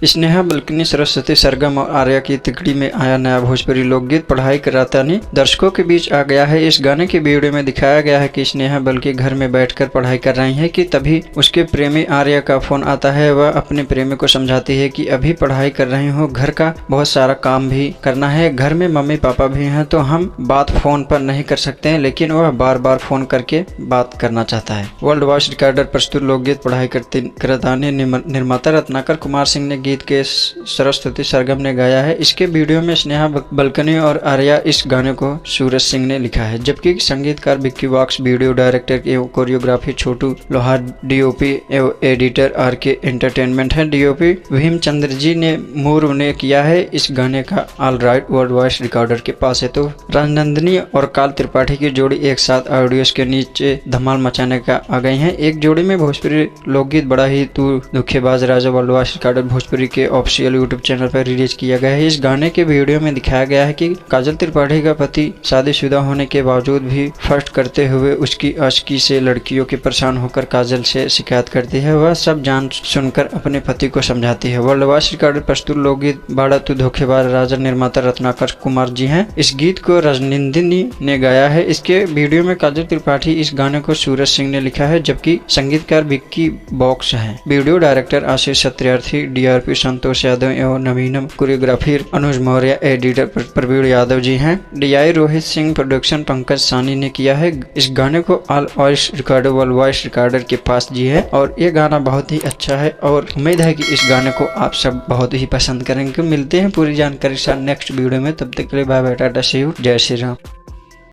Sneha balcony Saraswati सरगम और आर्या की तिकड़ी में आया नया भोजपुरी लोकगीत पढ़ाई कराता नहीं दर्शकों के बीच आ गया है। इस गाने की वीडियो में दिखाया गया है कि स्नेहा बल्कि घर में बैठकर पढ़ाई कर रही है कि तभी उसके प्रेमी आर्या का फोन आता है। वह अपने प्रेमी को समझाती है कि अभी पढ़ाई कर रही हूँ, घर का बहुत सारा काम भी करना है, घर में मम्मी पापा भी हैं तो हम बात फोन पर नहीं कर सकते हैं, लेकिन वह बार बार फोन करके बात करना चाहता है। वर्ल्ड वॉइस रिकॉर्डर प्रस्तुत लोकगीत पढ़ाई करातानी निर्माता रत्नाकर कुमार सिंह ने गीत के सरस्वती सरगम ने गाया है। इसके वीडियो में स्नेहा बल्कनी और आर्या इस गाने को सूरज सिंह ने लिखा है, जबकि संगीतकार विक्की वॉक्स, वीडियो डायरेक्टर एवं कोरियोग्राफी छोटू लोहार, डीओपी एवं एडिटर आरके एंटरटेनमेंट है। डीओपी भीमचंद्र जी ने मूर्व ने किया है। इस गाने का all right world voice recorder के पास है। तो राजनंदिनी और काल त्रिपाठी की जोड़ी एक साथ ऑडियोस के नीचे धमाल मचाने का आ गई है। एक जोड़ी में भोजपुरी लोकगीत बड़ा ही तू धोखेबाज राजा वर्ल्ड वॉइस रिकॉर्डर भोजपुरी के ऑफिशियल यूट्यूब चैनल पर रिलीज किया गया है। इस गाने के वीडियो में दिखाया गया है कि काजल त्रिपाठी का पति शादीशुदा होने के बावजूद भी फर्स्ट करते हुए उसकी आशिकी से लड़कियों के परेशान होकर काजल से शिकायत करती है। वह सब जान सुनकर अपने पति को समझाती है। वर्ल्ड वॉइस रिकॉर्डर प्रस्तुत लोकगीत बाड़ा तू धोखेबाज राजा निर्माता रत्नाकर कुमार जी हैं। इस गीत को राजनंदिनी ने गाया है। इसके वीडियो में काजल त्रिपाठी, इस गाने को सूरज सिंह ने लिखा है, जबकि संगीतकार विक्की बॉक्स है। वीडियो डायरेक्टर आशीष सत्यार्थी, डीआरपी संतोष यादव एवं नवीनम, कोरियोग्राफी अनुज मौर्य, एडिटर प्रवीण यादव जी हैं। डीआई रोहित सिंह, प्रोडक्शन पंकज सानी ने किया है। इस गाने को all voice recorder world voice recorder के पास जी है और ये गाना बहुत ही अच्छा है और उम्मीद है कि इस गाने को आप सब बहुत ही पसंद करेंगे। मिलते हैं पूरी जानकारी के साथ नेक्स्ट वीडियो में, तब तक के लिए bye bye, tata, see you, जय श्री राम।